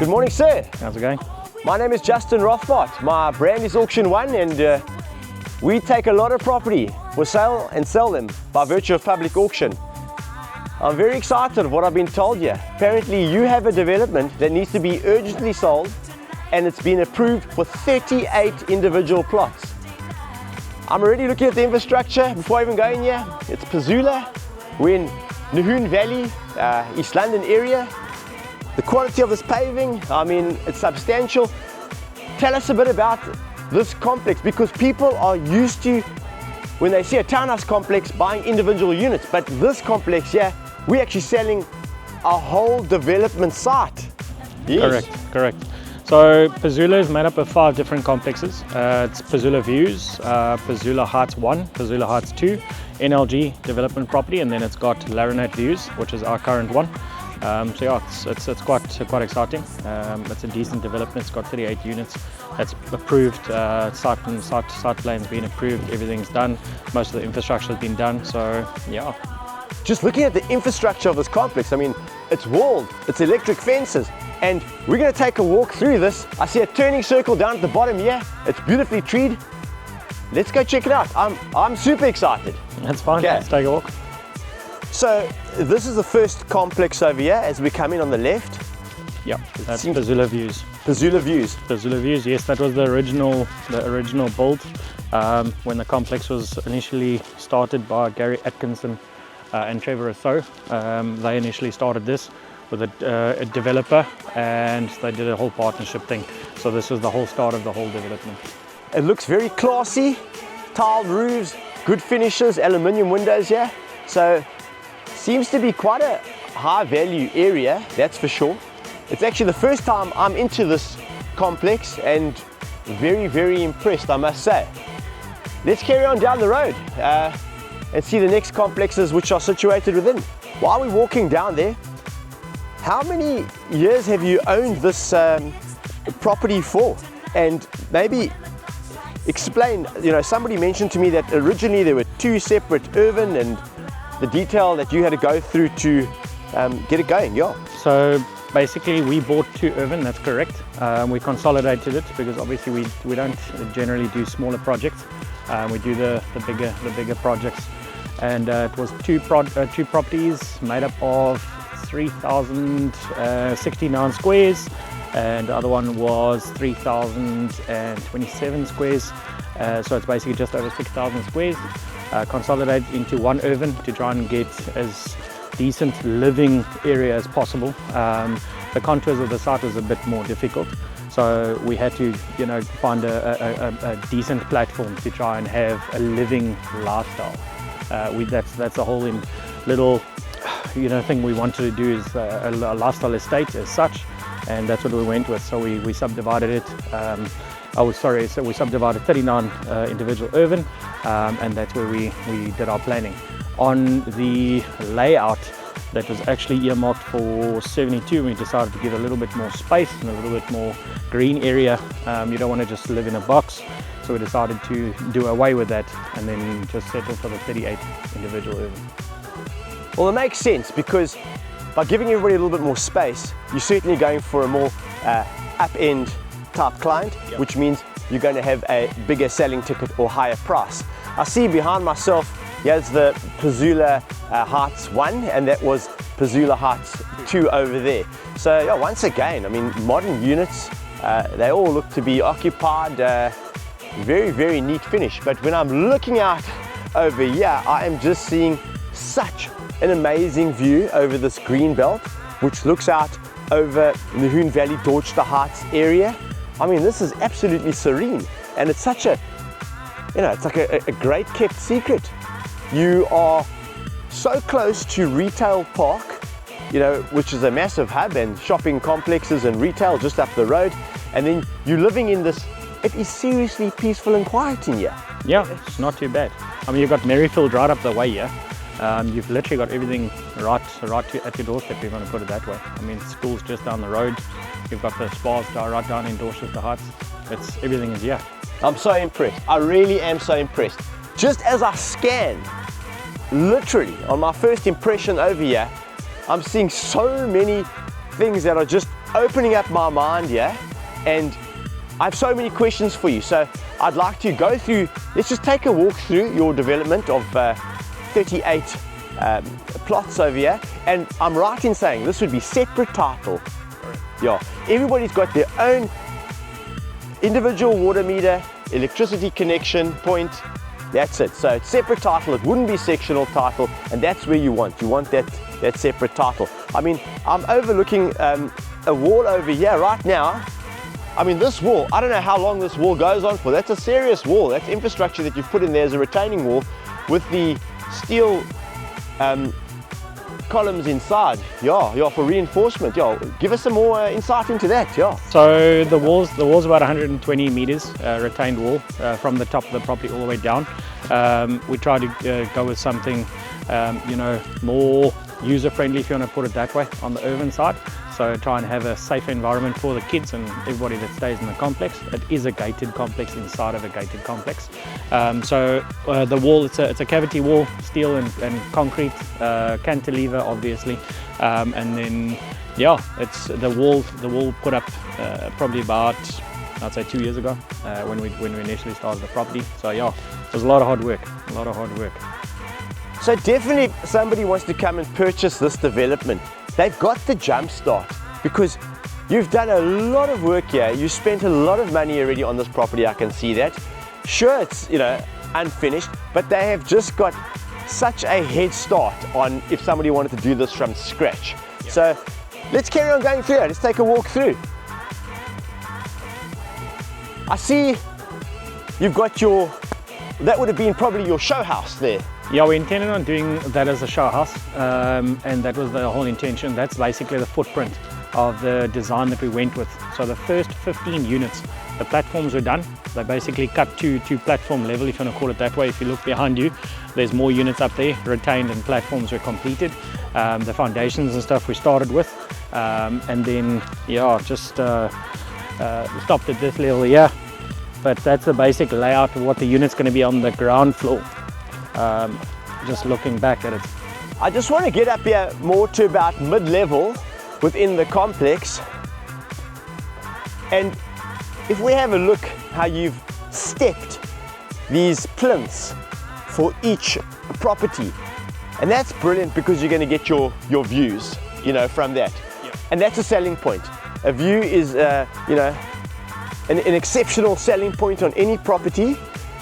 Good morning, sir. How's it going? My name is Justin Rothbart. My brand is Auction One, and we take a lot of property for sale and sell them by virtue of public auction. I'm very excited of what I've been told here. Apparently you have a development that needs to be urgently sold, and it's been approved for 38 individual plots. I'm already looking at the infrastructure before I even go in here. It's Phezula. We're in Nahoon Valley, East London area. The quality of this paving, I mean, it's substantial. Tell us a bit about this complex, because people are used to, when they see a townhouse complex, buying individual units, but this complex here, we're actually selling a whole development site. Yes. Correct. So Phezula is made up of 5 different complexes. It's Phezula Views, Phezula Heights 1, Phezula Heights 2, NLG development property, and then it's got Larinate Views, which is our current one. So yeah, it's quite exciting. It's a decent development. It's got 38 units. It's approved. Site plan's been approved. Everything's done. Most of the infrastructure has been done. So yeah. Just looking at the infrastructure of this complex, I mean, it's walled, it's electric fences, and we're going to take a walk through this. I see a turning circle down at the bottom here. It's beautifully treed. Let's go check it out. I'm super excited. That's fine. Okay. Let's take a walk. So this is the first complex over here as we come in on the left. Yeah, that's Phezula Views. Phezula Views. Phezula Views, yes, that was the original build. When the complex was initially started by Gary Atkinson and Trevor Rousseau. They initially started this with a developer, and they did a whole partnership thing. So this was the whole start of the whole development. It looks very classy, tiled roofs, good finishes, aluminium windows here. So seems to be quite a high value area, that's for sure. It's actually the first time I'm into this complex, and very, very impressed, I must say. Let's carry on down the road and see the next complexes which are situated within. While we're walking down there, how many years have you owned this property for? And maybe explain, you know, somebody mentioned to me that originally there were 2 separate urban, and the detail that you had to go through to get it going. Yeah. So basically we bought 2 urban, that's correct. We consolidated it because obviously we don't generally do smaller projects. We do the bigger projects, and it was two properties made up of 3,069 squares, and the other one was 3,027 squares. So it's basically just over 6,000 squares. Consolidated into 1 urban to try and get as decent living area as possible. The contours of the site was a bit more difficult, so we had to, you know, find a decent platform to try and have a living lifestyle. That's the whole little, you know, thing we wanted to do, is a lifestyle estate as such, and that's what we went with. So we subdivided it. So we subdivided 39 individual urban, and that's where we did our planning. On the layout that was actually earmarked for 72, we decided to give a little bit more space and a little bit more green area. You don't want to just live in a box, so we decided to do away with that and then just settle for the 38 individual urban. Well, it makes sense, because by giving everybody a little bit more space, you're certainly going for a more up-end type client, yep. Which means you're going to have a bigger selling ticket or higher price. I see behind myself, here's the Phezula Heights 1, and that was Phezula Heights 2 over there. So yeah, once again, I mean, modern units, they all look to be occupied, very, very neat finish. But when I'm looking out over here, I am just seeing such an amazing view over this green belt, which looks out over Nahoon Valley, Dorchester Heights area. I mean, this is absolutely serene, and it's such a, you know, it's like a great kept secret. You are so close to Retail Park, you know, which is a massive hub, and shopping complexes and retail just up the road, and then you're living in this. It is seriously peaceful and quiet in here. Yeah, it's not too bad. I mean, you've got Merrifield right up the way here. You've literally got everything right at your doorstep, if you want to put it that way. I mean, school's just down the road. You've got the spas right down in Dorchester Heights. Everything is here. I'm so impressed. I really am so impressed. Just as I scan, literally on my first impression over here, I'm seeing so many things that are just opening up my mind here, and I have so many questions for you. So I'd like to go through, let's just take a walk through your development of 38 plots over here. And I'm right in saying this would be separate title. Yeah, everybody's got their own individual water meter, electricity connection point. That's it. So it's separate title. It wouldn't be sectional title, and that's where you want that separate title. I mean, I'm overlooking a wall over here right now. I mean, this wall, I don't know how long this wall goes on for. That's a serious wall. That's infrastructure that you've put in there as a retaining wall with the steel columns inside. Yeah, for reinforcement. Yeah, give us some more insight into that. Yeah. So the wall's about 120 meters retained wall from the top of the property all the way down. We try to go with something, you know, more user-friendly, if you want to put it that way, on the urban side. So try and have a safe environment for the kids and everybody that stays in the complex. It is a gated complex inside of a gated complex. So the wall, it's a cavity wall, steel and concrete, cantilever obviously, and then yeah, it's the wall put up probably about, I'd say 2 years ago, when we initially started the property. So yeah, it was a lot of hard work. So definitely if somebody wants to come and purchase this development, they've got the jump start, because you've done a lot of work here. You spent a lot of money already on this property, I can see that. Sure, it's, you know, unfinished, but they have just got such a head start on if somebody wanted to do this from scratch. Yeah. So let's carry on going through it. Let's take a walk through. I see you've got your, that would have been probably your show house there. Yeah, we intended on doing that as a show house, and that was the whole intention. That's basically the footprint of the design that we went with. So the first 15 units, the platforms were done. They basically cut to platform level, if you want to call it that way. If you look behind you, there's more units up there, retained, and platforms were completed. The foundations and stuff we started with, and then yeah, just stopped at this level here. But that's the basic layout of what the unit's going to be on the ground floor. Just looking back at it. I just want to get up here more to about mid-level within the complex, and if we have a look how you've stepped these plinths for each property, and that's brilliant because you're going to get your views, you know, from that. Yeah. And that's a selling point. A view is you know, an exceptional selling point on any property.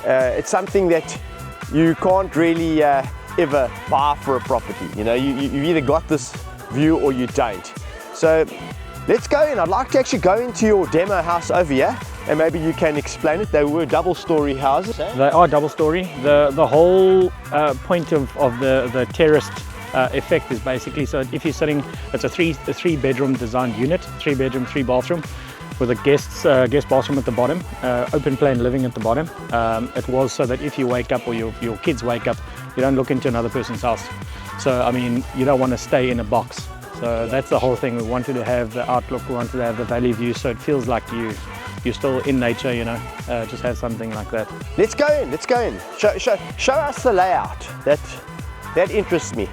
It's something that you can't really ever buy for a property. You know, you've either got this view or you don't. So let's go in. I'd like to actually go into your demo house over here, and maybe you can explain it. They were double-story houses. They are double-story. The whole point of the terraced effect is basically, so if you're sitting, it's a three bedroom designed unit, 3 bedroom, 3 bathroom, with a guest bathroom at the bottom, open plan living at the bottom. It was so that if you wake up or your kids wake up, you don't look into another person's house. So I mean, you don't want to stay in a box. So that's the whole thing. We wanted to have the outlook, we wanted to have the valley view, so it feels like you're still in nature, you know, just have something like that. Let's go in, let's go in. Show us the layout. That interests me.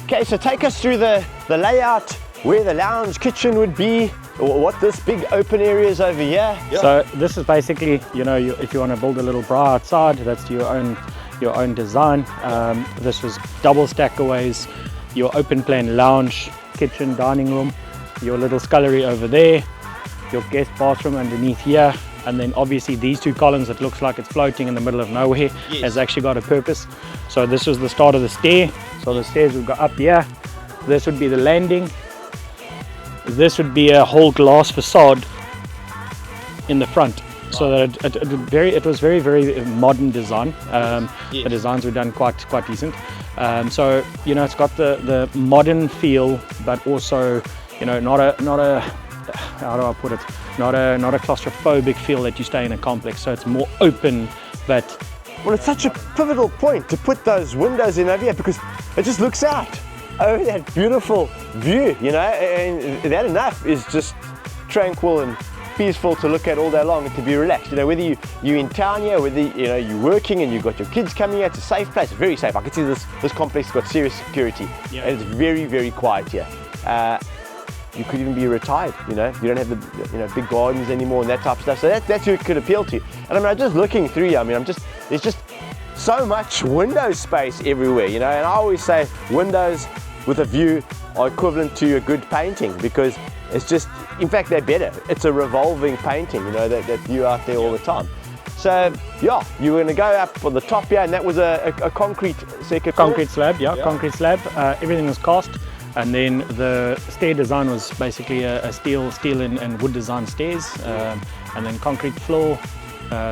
Okay, so take us through the layout, where the lounge kitchen would be, or what this big open area is over here. Yeah. So this is basically, you know, if you want to build a little bra outside, that's your own design. This was double stackaways, your open plan lounge, kitchen, dining room, your little scullery over there, your guest bathroom underneath here, and then obviously these 2 columns that looks like it's floating in the middle of nowhere. Yes. Has actually got a purpose. So this was the start of the stair. So the stairs would go up here. This would be the landing. This would be a whole glass facade in the front. Wow. So that it was very, very modern design. Yes. The designs were done quite decent. So you know, it's got the modern feel, but also, you know, not a how do I put it? Not a claustrophobic feel that you stay in a complex. So it's more open, but well, it's such a pivotal point to put those windows in over here, because it just looks out over that beautiful view, you know, and that enough is just tranquil and peaceful to look at all day long and to be relaxed. You know, whether you're in town here, whether you know you're working and you've got your kids coming here, it's a safe place, very safe. I can see this complex has got serious security. Yeah. And it's very, very quiet here. you could even be retired, you know, you don't have the, you know, big gardens anymore and that type of stuff. So that's who it could appeal to. And I mean, I'm just looking through here, I mean, there's just so much window space everywhere, you know, and I always say windows with a view are equivalent to a good painting, because it's just, in fact, they're better. It's a revolving painting, you know, that view out there all the time. So yeah, you were going to go up on the top here, and that was a concrete circuit. Concrete slab, yeah, concrete slab. Everything was cast, and then the stair design was basically a steel and wood design stairs, and then concrete floor,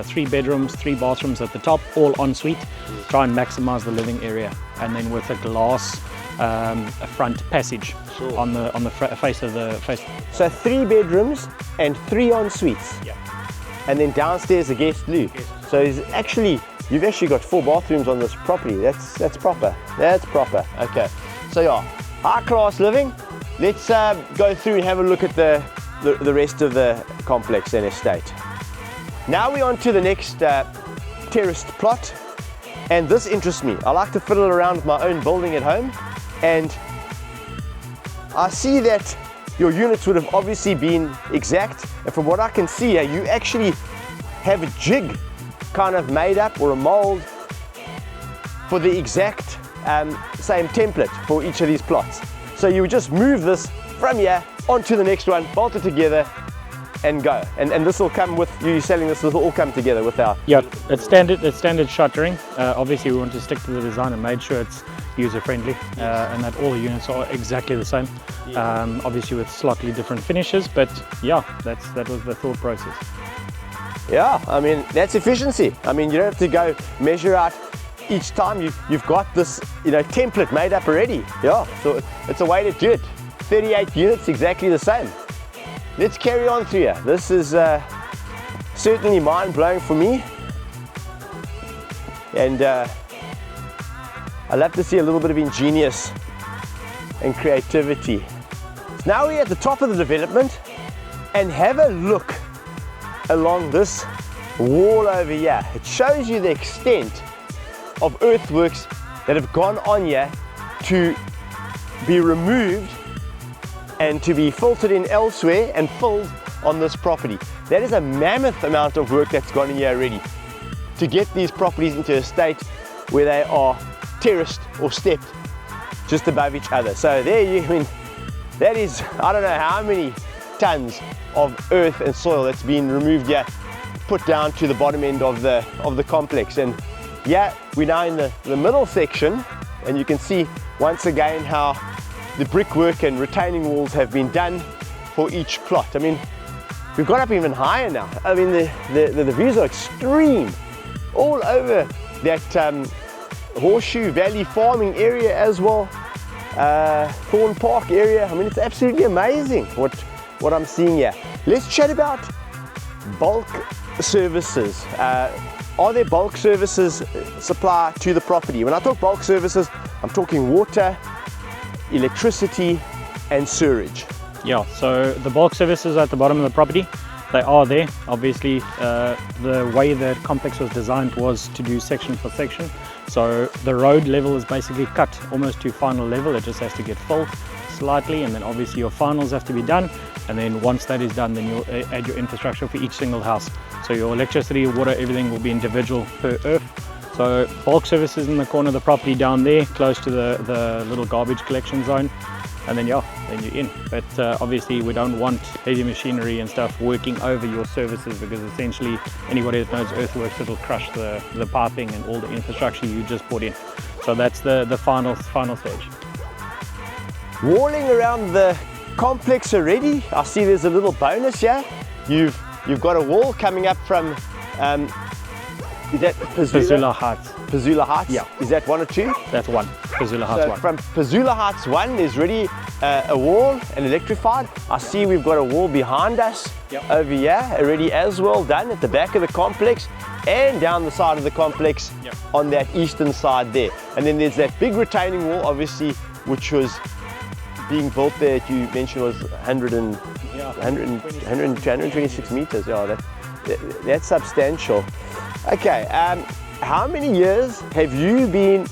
3 bedrooms, 3 bathrooms at the top, all ensuite. Try and maximize the living area, and then with a glass a front passage on the face of the face. So 3 bedrooms and 3 en suites. Yeah. And then downstairs a guest loo. So you've actually got 4 bathrooms on this property. That's proper. That's proper. Okay. So yeah, high class living. Let's go through and have a look at the rest of the complex and estate. Now we're on to the next terraced plot, and this interests me. I like to fiddle around with my own building at home, and I see that your units would have obviously been exact, and from what I can see here, you actually have a jig kind of made up, or a mold, for the exact same template for each of these plots. So you would just move this from here onto the next one, bolt it together and go, and this will come with you selling this. This will all come together with our it's standard shuttering. Obviously we want to stick to the design and made sure it's user friendly, and that all the units are exactly the same, obviously with slightly different finishes, but yeah, that was the thought process. Yeah, I mean, that's efficiency. I mean, you don't have to go measure out each time. You've got this, you know, template made up already. Yeah, so it's a way to do it. 38 units, exactly the same. Let's carry on through here. This is certainly mind-blowing for me, and I love to see a little bit of ingenious and creativity. So now we're at the top of the development, and have a look along this wall over here. It shows you the extent of earthworks that have gone on here to be removed and to be filtered in elsewhere and filled on this property. That is a mammoth amount of work that's gone in here already to get these properties into a state where they are terraced or stepped just above each other. So there you, I mean, that is, I don't know how many tons of earth and soil that's been removed here, put down to the bottom end of the complex. And yeah, we're now in the middle section, and you can see once again how the brickwork and retaining walls have been done for each plot. I mean, we've got up even higher now. I mean, the views are extreme all over that Horseshoe Valley farming area as well, Thorn Park area. I mean, it's absolutely amazing what I'm seeing here. Let's chat about bulk services. Are there bulk services supply to the property? When I talk bulk services, I'm talking water, electricity and sewerage. Yeah, so the bulk services at the bottom of the property, they are there. Obviously, the way the complex was designed was to do section for section. So the road level is basically cut almost to final level. It just has to get filled slightly, and then obviously your finals have to be done. And then once that is done, then you'll add your infrastructure for each single house. So your electricity, water, everything will be individual per earth. So bulk services in the corner of the property down there, close to the little garbage collection zone. And then yeah, then you're in. But obviously we don't want heavy machinery and stuff working over your services, because essentially anybody that knows earthworks, it'll crush the piping and all the infrastructure you just put in. So that's the final stage. Walling around the complex already, I see there's a little bonus here. You've got a wall coming up from is that Phezula Heights. Phezula Heights? Yeah. Is that 1 or 2? That's 1. Phezula Heights 1. From Phezula Heights 1, there's already a wall and electrified. I see we've got a wall behind us over here, already as well done at the back of the complex and down the side of the complex on that eastern side there. And then there's that big retaining wall, obviously, which was being built there, that you mentioned was 126 meters. Yeah, that's substantial. Okay, how many years have you been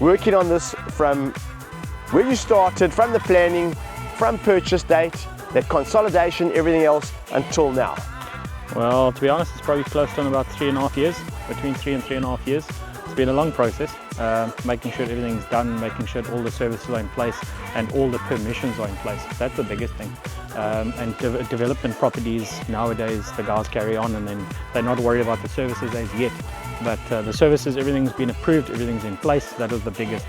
working on this from where you started, from the planning from purchase date, that consolidation, everything else until now? Well, to be honest, it's probably close to about 3.5 years, between 3 and 3.5 years. It's been a long process, making sure everything's done, making sure all the services are in place and all the permissions are in place. That's the biggest thing. And development properties nowadays, the guys carry on and then they're not worried about the services as yet. But the services, everything's been approved, everything's in place. That was the biggest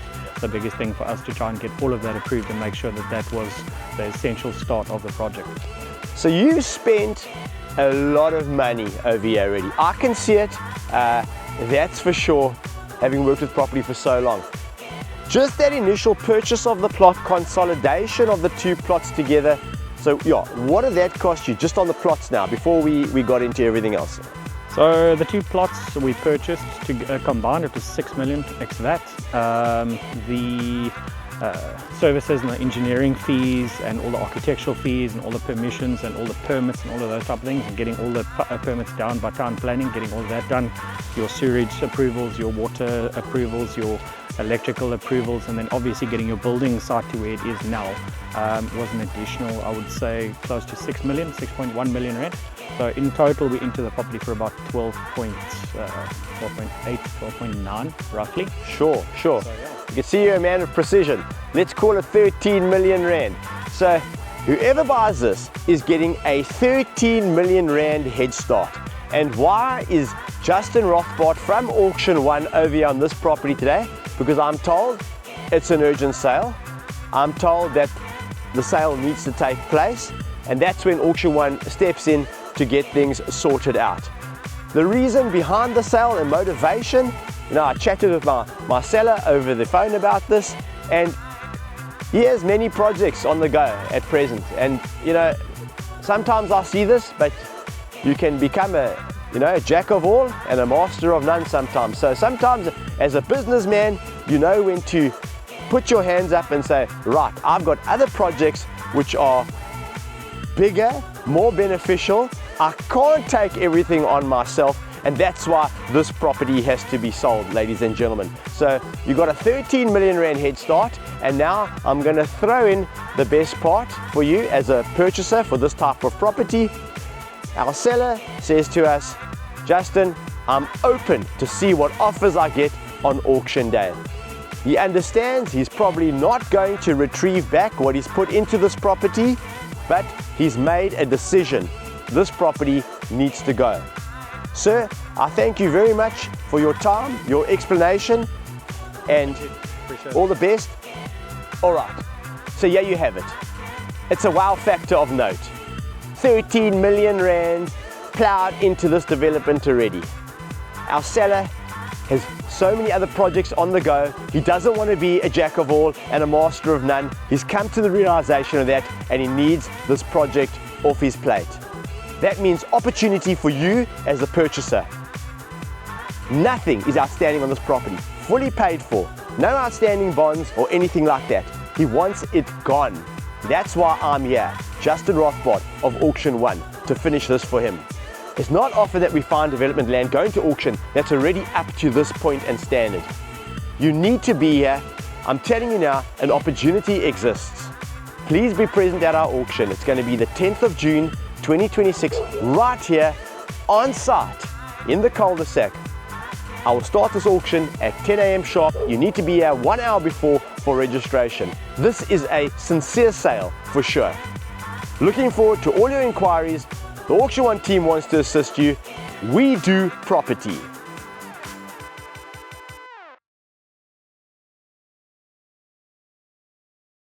thing for us, to try and get all of that approved and make sure that that was the essential start of the project. So you spent a lot of money over here already. I can see it, that's for sure, having worked with property for so long. Just that initial purchase of the plot, consolidation of the two plots together. So yeah, what did that cost you just on the plots now, before we got into everything else? So the two plots we purchased to combined, it was 6 million ex VAT. The services and the engineering fees and all the architectural fees and all the permissions and all the permits and all of those type of things, and getting all the permits down by town planning, getting all of that done, your sewage approvals, your water approvals, your electrical approvals, and then obviously getting your building site to where it is now was an additional, I would say, close to 6 million, 6.1 million rand. So in total we're into the property for about 12.8, 12.9 roughly. Sure. So, yeah. You can see you're a man of precision. Let's call it 13 million rand. So whoever buys this is getting a 13 million rand head start. And why is Justin Rothbard from Auction One over here on this property today? Because I'm told it's an urgent sale. I'm told that the sale needs to take place, and that's when Auction One steps in to get things sorted out. The reason behind the sale and motivation, I chatted with my seller over the phone about this, and he has many projects on the go at present. And sometimes I see this, but you can become a jack of all and a master of none sometimes. So sometimes as a businessman, you know when to put your hands up and say, right, I've got other projects which are bigger, more beneficial. I can't take everything on myself, and that's why this property has to be sold, ladies and gentlemen. So you got a 13 million rand head start, and now I'm going to throw in the best part for you as a purchaser for this type of property. Our seller says to us, Justin, I'm open to see what offers I get on auction day. He understands he's probably not going to retrieve back what he's put into this property, but he's made a decision. This property needs to go. Sir, I thank you very much for your time, your explanation, and all the best. All right, so yeah, you have it. It's a wow factor of note. 13 million rand plowed into this development already. Our seller has so many other projects on the go. He doesn't want to be a jack of all and a master of none. He's come to the realization of that, and he needs this project off his plate. That means opportunity for you as a purchaser. Nothing is outstanding on this property, fully paid for, no outstanding bonds or anything like that. He wants it gone. That's why I'm here, Justin Rothbard of Auction One, to finish this for him. It's not often that we find development land going to auction that's already up to this point and standard. You need to be here. I'm telling you now, an opportunity exists. Please be present at our auction. It's going to be the 10th of June, 2026, right here on site in the cul-de-sac. I will start this auction at 10 a.m. sharp. You need to be here 1 hour before for registration. This is a sincere sale for sure. Looking forward to all your inquiries. The Auction One team wants to assist you. We do property.